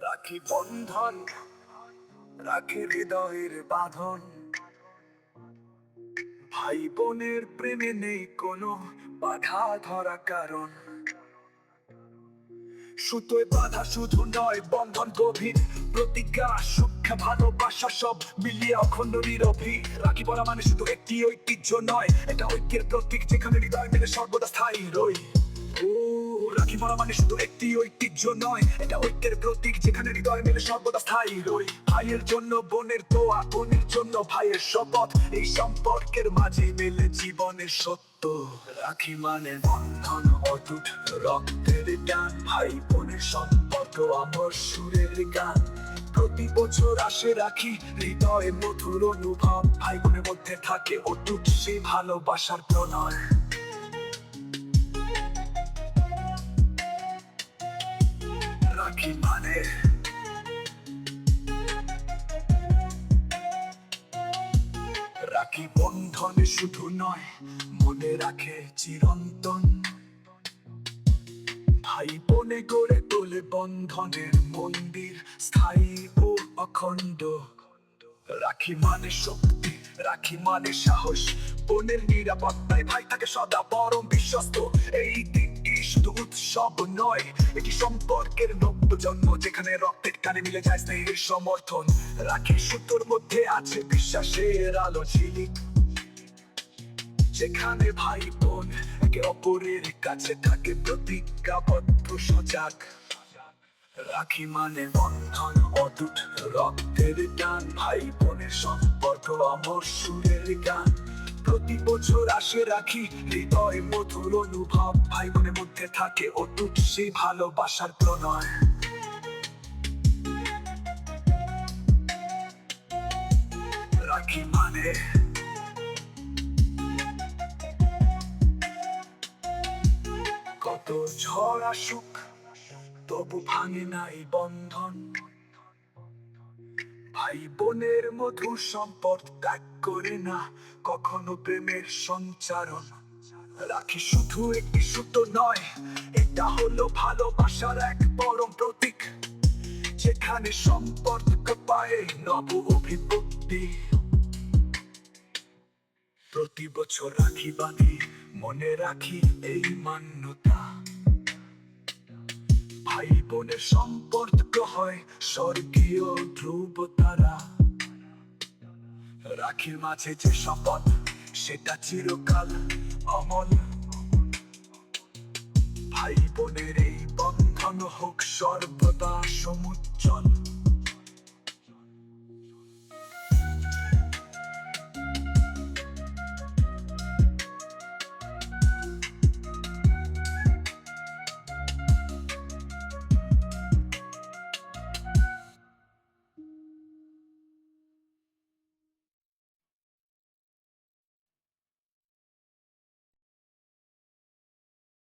রাখি বন্ধন, রাখি হৃদয়ের বাঁধন। ভাই বোনের প্রেমে নেই কোনো বাধা ধরা কারণ। সুতোয় বাধা শুধু নয়, বন্ধন গভীর, প্রতিজ্ঞা, সুখ্যা, ভালোবাসা সব মিলিয়ে অখণ্ড নীরবী। রাখি পরা মানে শুধু একটি ঐতিহ্য নয়, এটা ঐক্যের প্রতীক, যেখানে হৃদয় মেলে সর্বদা স্থায়ী রই। ও, রাখি পরা মানে শুধু একটি ঐতিহ্য নয়, এটা ঐক্যের প্রতীক, যেখানে হৃদয় মেলে সর্বদা স্থায়ী রই। ভাইয়ের জন্য বোনের দোয়া, বোনের জন্য ভাইয়ের শপথ, এই সম্পর্কের মাঝে মেলে জীবনের সত্য। রাখি মানে বন্ধন অটুট, রক্তের টান, ভাই বোনের সম্পর্ক আমার সুরের গান। প্রতি বছর আসে রাখি, হৃদয়ে মধুর অনুভব, ভাই বোনের মধ্যে থাকে অটুট সেই ভালোবাসার প্রণয়। রাখি মানে রাখি বন্ধনে শুধু নয়, মনে রাখে চিরন্তন। ভাই বোনে গড়ে তোলে বন্ধনের মন্দির, স্থায়ী ও অখণ্ড। রাখি মানে শক্তি, রাখি মানে সাহস, বোনের নিরাপত্তায় ভাই থাকে সদা পরম বিশ্বস্ত। এই দিনটি শুধু উৎসব নয়, এটি সম্পর্কের নব্য জন্ম, যেখানে রক্তের টানে মিলে যায় স্নেহের সমর্থন। রাখি সুতোর মধ্যে আছে বিশ্বাসের আলো ঝিলিক, যেখানে ভাই বোন একে অপরের কাছে থাকে প্রতিজ্ঞাবদ্ধ সজাগ। রাখি মানে বন্ধন অটুট, রক্তের টান, ভাই বোনের সম্পর্ক আমার সুরের গান। প্রতি বছর আসে রাখি, হৃদয় মধুর অনুভব, ভাই বোনের মধ্যে থাকে অটুট সেই ভালোবাসার প্রণয়। রাখি মানে কত ঝড় আসুক তবু ভাঙে না এই বন্ধন। ভাই বোনের মধুর সম্পর্ক ত্যাগ করে না কখনো প্রেমের সঞ্চারণ। রাখি শুধু একটি সুতো নয়, এটা হলো ভালোবাসার এক পরম প্রতীক, যেখানে সম্পর্ক পায় নব অভিব্যক্তি। প্রতি বছর রাখি বাঁধি, মনে রাখি এই মান্যতা, ভাই বোনের সম্পর্ক হয় স্বর্গীয় ধ্রুব তারা। রাখির মাঝে যে শপথ, সেটা চিরকাল অমল। ভাই বোনের এই বন্ধন হোক সর্বদা সমুজ্জ্বল।